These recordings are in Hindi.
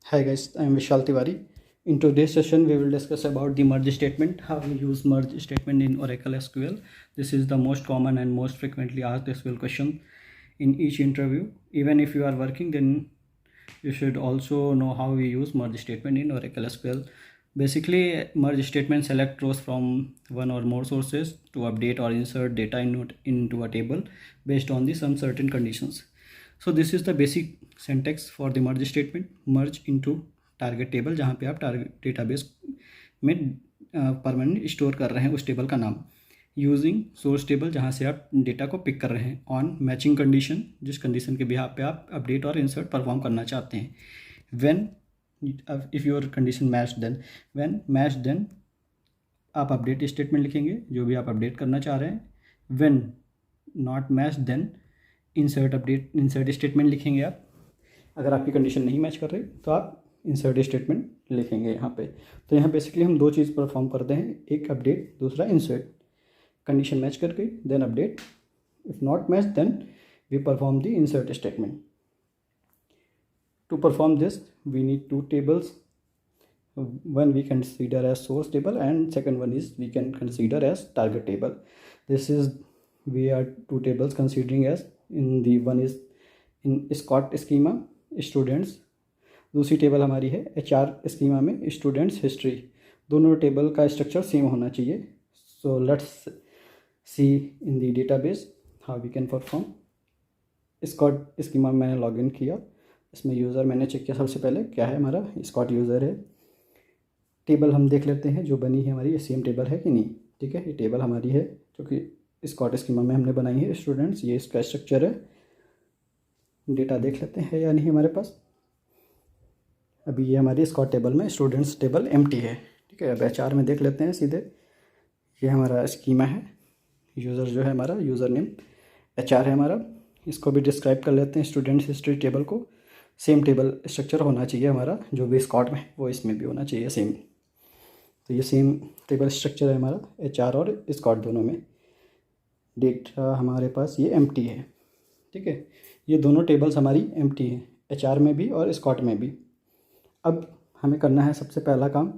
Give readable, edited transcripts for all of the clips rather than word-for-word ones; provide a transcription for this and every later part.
Hi guys, I am Vishal Tiwari. In today's session, we will discuss about the merge statement, how we use merge statement in Oracle SQL. This is the most common and most frequently asked SQL question in each interview. Even if you are working, then you should also know how we use merge statement in Oracle SQL. Basically, merge statement select rows from one or more sources to update or insert data into a table based on some certain conditions. So this is the basic syntax for the merge statement. Merge into target table, जहाँ पे आप टारगेट डेटाबेस में परमानेंट स्टोर कर रहे हैं उस टेबल का नाम. यूजिंग सोर्स टेबल, जहाँ से आप डेटा को पिक कर रहे हैं. ऑन मैचिंग कंडीशन, जिस कंडीशन के बिहाफ पे आप अपडेट और इंसर्ट परफॉर्म करना चाहते हैं. When if your condition match, then when match, then आप अपडेट स्टेटमेंट लिखेंगे जो भी आप अपडेट करना चाह रहे हैं. When not match, then insert statement लिखेंगे आप. अगर आपकी कंडीशन नहीं मैच कर रही तो आप इंसर्ट स्टेटमेंट लिखेंगे यहाँ पे. तो यहाँ बेसिकली हम दो चीज़ परफॉर्म करते हैं, एक अपडेट, दूसरा इंसर्ट. कंडीशन मैच कर गई then update, if not match then we perform the insert statement. To perform this we need two tables. One we consider as source table and second one is we can consider as target table. This is we are two tables considering as in the one is in Scott schema students, दूसरी टेबल हमारी है HR schema में स्टूडेंट्स हिस्ट्री. दोनों टेबल का स्ट्रक्चर सेम होना चाहिए. So let's see in the database how we can perform. Scott schema मैंने लॉगिन किया, इसमें यूज़र मैंने चेक किया सबसे पहले क्या है, हमारा स्कॉट यूज़र है. टेबल हम देख लेते हैं जो बनी है हमारी, ये सेम टेबल है कि नहीं. ठीक है, ये टेबल हमारी है जो कि स्कॉट स्कीमा में हमने बनाई है स्टूडेंट्स. ये इसका स्ट्रक्चर है. डेटा देख लेते हैं या नहीं हमारे पास. अभी ये हमारी स्कॉट टेबल में स्टूडेंट्स टेबल एम्प्टी है. ठीक है, अब HR में देख लेते हैं सीधे. ये हमारा स्कीमा है, यूज़र जो है हमारा यूज़र नेम HR है हमारा. इसको भी डिस्क्राइब कर लेते हैं. स्टूडेंट्स हिस्ट्री टेबल को सेम टेबल स्ट्रक्चर होना चाहिए हमारा, जो भी स्कॉट में वो इसमें भी होना चाहिए सेम. तो ये सेम टेबल स्ट्रक्चर है हमारा HR और स्कॉट दोनों में. डेटा हमारे पास ये एम्प्टी है. ठीक है, ये दोनों टेबल्स हमारी एम्प्टी हैं, HR में भी और स्कॉट में भी. अब हमें करना है सबसे पहला काम,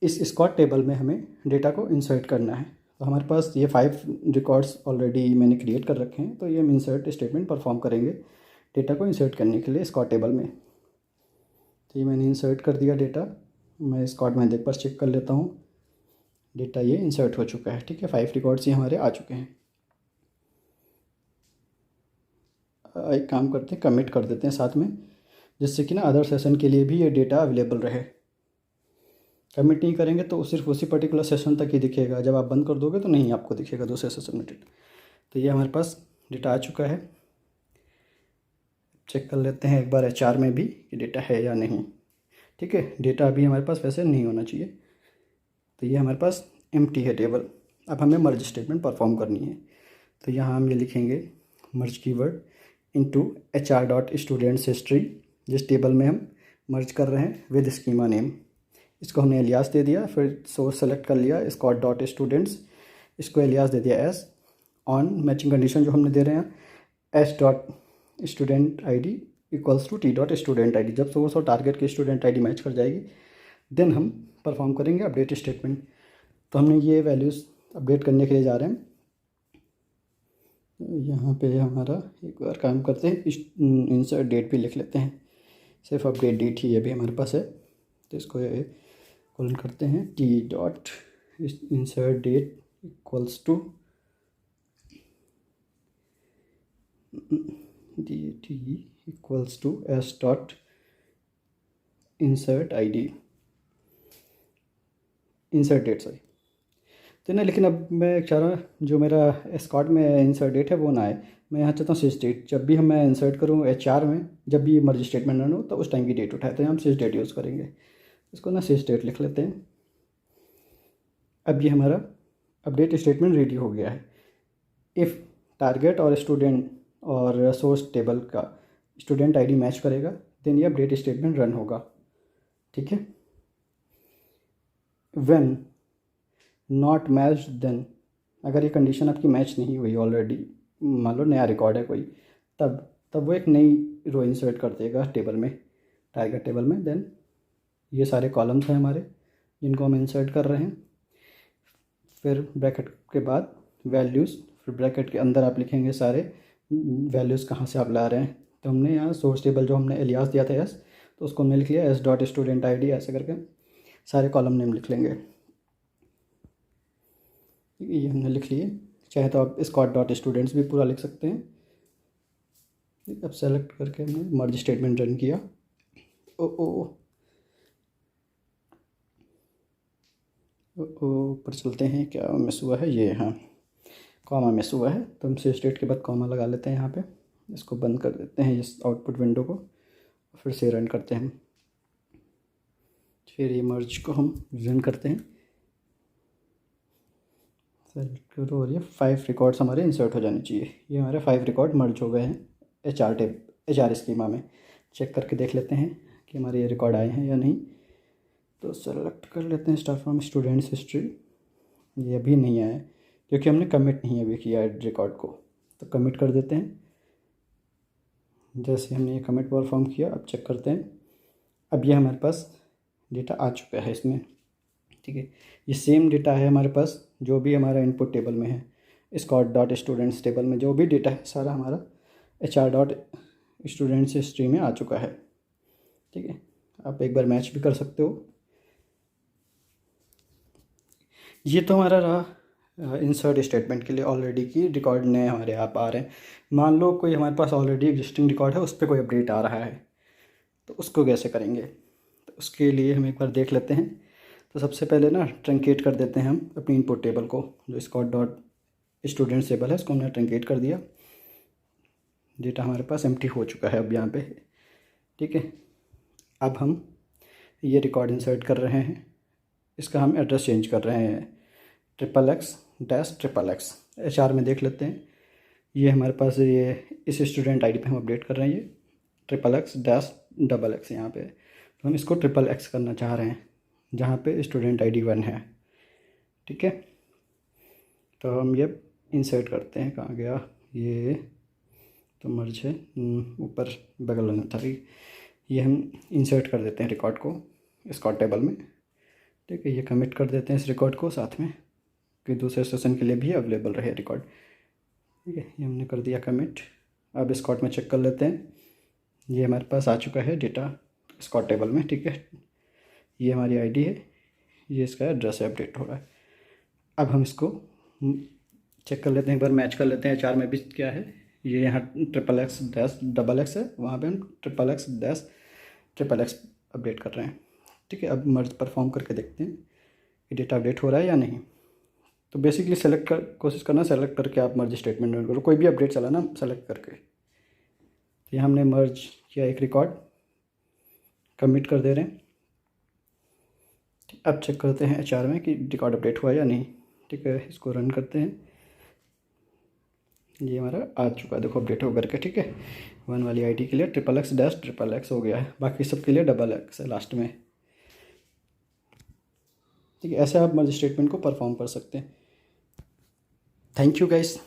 इस स्कॉट टेबल में हमें डेटा को इंसर्ट करना है. तो हमारे पास ये 5 रिकॉर्ड्स ऑलरेडी मैंने क्रिएट कर रखे हैं, तो ये हम इंसर्ट स्टेटमेंट परफॉर्म करेंगे डेटा को इंसर्ट करने के लिए स्कॉट टेबल में. तो ये मैंने इंसर्ट कर दिया डेटा. मैं स्कॉट में एक बार चेक कर लेता हूँ. डेटा ये इंसर्ट हो चुका है. ठीक है, 5 रिकॉर्ड्स ये हमारे आ चुके हैं. एक काम करते हैं, कमिट कर देते हैं साथ में, जिससे कि ना अदर सेशन के लिए भी ये डेटा अवेलेबल रहे. कमिट नहीं करेंगे तो सिर्फ उसी पर्टिकुलर सेशन तक ही दिखेगा, जब आप बंद कर दोगे तो नहीं आपको दिखेगा दूसरे सेशन में डेटा. तो ये हमारे पास डेटा आ चुका है. चेक कर लेते हैं एक बार HR में भी कि डेटा है या नहीं. ठीक है, डेटा अभी हमारे पास वैसे नहीं होना चाहिए. तो ये हमारे पास एम्प्टी है टेबल. अब हमें मर्ज स्टेटमेंट परफॉर्म करनी है. तो यहाँ हम ये लिखेंगे merge keyword into HR dot students history, जिस टेबल में हम मर्ज कर रहे हैं विद स्कीमा नेम. इसको हमने एलियास दे दिया. फिर सोर्स सेलेक्ट कर लिया स्कॉट डॉट स्टूडेंट्स, इसको एलियास दे दिया एस. ऑन मैचिंग कंडीशन जो हमने दे रहे हैं S dot student ID equals to T dot student ID. जब सोर्स और टारगेट की स्टूडेंट ID मैच कर जाएगी देन हम परफॉर्म करेंगे अपडेट स्टेटमेंट. तो हमने ये वैल्यूज़ अपडेट करने के लिए जा रहे हैं. यहाँ पे हमारा एक बार काम करते हैं, इंसर्ट डेट भी लिख लेते हैं. सिर्फ अपडेट डेट ही अभी हमारे पास है, तो इसको कॉलन करते हैं T dot insert date equals to DT equals to S dot insert ID insert date sorry. तो ना, लेकिन अब मैं चाह रहा हूँ जो मेरा स्कॉट में इंसर्ट डेट है वो ना आए. मैं यहाँ चाहता हूँ सिस डेट. जब भी मैं इंसर्ट करूँ HR में, जब भी मर्ज स्टेटमेंट रन हो तो उस टाइम की डेट उठाए, तो हम सिस डेट यूज़ करेंगे. इसको ना सिस डेट लिख लेते हैं. अब ये हमारा अपडेट स्टेटमेंट रेडी हो गया है. इफ़ टारगेट और स्टूडेंट और सोर्स टेबल का स्टूडेंट ID मैच करेगा देन ये अपडेट स्टेटमेंट रन होगा. ठीक है. व्हेन नॉट मैच, देन अगर ये कंडीशन आपकी मैच नहीं हुई ऑलरेडी, मान लो नया रिकॉर्ड है कोई, तब वो एक नई रो इंसर्ट कर देगा टेबल में. टारगेट टेबल में। देन ये सारे कॉलम्स हैं हमारे जिनको हम इंसर्ट कर रहे हैं। फिर ब्रैकेट के बाद वैल्यूज़, फिर ब्रैकेट के अंदर आप लिखेंगे सारे वैल्यूज़ कहाँ से आप ला रहे हैं। तो हमने यहाँ सोर्स टेबल जो हमने एलियास दिया था एस, तो उसको हमने लिख लिया एस डॉट स्टूडेंट ID, ऐसे करके सारे कॉलम नेम लिख लेंगे। ये हमने लिख लिए। चाहे तो आप स्कॉट डॉट स्टूडेंट्स भी पूरा लिख सकते हैं। अब सेलेक्ट करके हमने मर्ज स्टेटमेंट रन किया। ऊपर चलते हैं, क्या मिस हुआ है, ये हाँ कॉमा मिस हुआ है, तो हम से स्टेट के बाद कॉमा लगा लेते हैं यहाँ पे। इसको बंद कर देते हैं इस आउटपुट विंडो को, फिर से रन करते हैं। फिर ये मर्ज को हम रन करते हैं, सेलेक्ट करो, और ये 5 रिकॉर्ड्स हमारे इंसर्ट हो जाने चाहिए। ये हमारे 5 रिकॉर्ड मर्ज हो गए हैं HR स्कीमा में। चेक करके देख लेते हैं कि हमारे ये रिकॉर्ड आए हैं या नहीं। तो सेलेक्ट कर लेते हैं स्टार्ट फ्रॉम स्टूडेंट्स हिस्ट्री। ये अभी नहीं आया है क्योंकि हमने कमिट नहीं अभी किया है रिकॉर्ड को, तो कमिट कर देते हैं। जैसे हमने ये कमिट परफॉर्म किया, अब चेक करते हैं। अब ये हमारे पास डेटा आ चुका है इसमें, ठीक है। ये सेम डेटा है हमारे पास जो भी हमारा इनपुट टेबल में है, स्कॉट डॉट स्टूडेंट्स टेबल में जो भी डेटा है सारा हमारा HR डॉट स्टूडेंट्स हिस्ट्री में आ चुका है, ठीक है। आप एक बार मैच भी कर सकते हो। ये तो हमारा रहा इंसर्ट स्टेटमेंट के लिए ऑलरेडी की रिकॉर्ड नए हमारे आप आ रहे हैं। मान लो कोई हमारे पास ऑलरेडी एग्जिस्टिंग रिकॉर्ड है, उस पर कोई अपडेट आ रहा है, तो उसको कैसे करेंगे। तो उसके लिए हम एक बार देख लेते हैं। तो सबसे पहले ना ट्रंकेट कर देते हैं हम अपनी इनपुट टेबल को, जो स्कॉट डॉट स्टूडेंट्स टेबल है उसको हमने ट्रंकेट कर दिया। डेटा हमारे पास एम्प्टी हो चुका है अब यहाँ पे, ठीक है। अब हम ये रिकॉर्ड इंसर्ट कर रहे हैं, इसका हम एड्रेस चेंज कर रहे हैं XXX-XXX। HR में देख लेते हैं, ये हमारे पास ये इस स्टूडेंट ID पे हम अपडेट कर रहे हैं, ये XXX-XX यहाँ पे। तो हम इसको XXX करना चाह रहे हैं जहाँ पे स्टूडेंट ID 1 है, ठीक है। तो हम ये इंसर्ट करते हैं, कहाँ गया ये, तो मर्ज है ऊपर बगल में था, ये हम इंसर्ट कर देते हैं रिकॉर्ड को स्कॉट टेबल में, ठीक है। ये कमिट कर देते हैं इस रिकॉर्ड को साथ में कि दूसरे सेशन के लिए भी अवेलेबल रहे रिकॉर्ड, ठीक है। ये हमने कर दिया कमिट। अब स्कॉट में चेक कर लेते हैं, ये हमारे पास आ चुका है डेटा स्कॉट टेबल में, ठीक है। ये हमारी ID है, ये इसका एड्रेस है, अपडेट हो रहा है। अब हम इसको चेक कर लेते हैं, एक बार मैच कर लेते हैं HR में भी क्या है। ये यहाँ XXX-XX है, वहाँ पे हम XXX-XXX अपडेट कर रहे हैं, ठीक है। अब मर्ज परफॉर्म करके देखते हैं कि डेटा अपडेट हो रहा है या नहीं। तो बेसिकली कोशिश करना सेलेक्ट करके आप मर्ज स्टेटमेंट रन करो, कोई भी अपडेट चला ना सेलेक्ट करके। तो यहाँ हमने मर्ज किया एक रिकॉर्ड, कमिट कर दे रहे हैं। अब चेक करते हैं HR में कि रिकॉर्ड अपडेट हुआ या नहीं, ठीक है। इसको रन करते हैं, ये हमारा आ चुका है, देखो अपडेट हो करके, ठीक है। 1 वाली ID के लिए XXX-XXX हो गया है, बाकी सब के लिए XX है लास्ट में, ठीक है। ऐसे आप मर्ज स्टेटमेंट को परफॉर्म कर सकते हैं। Thank you guys.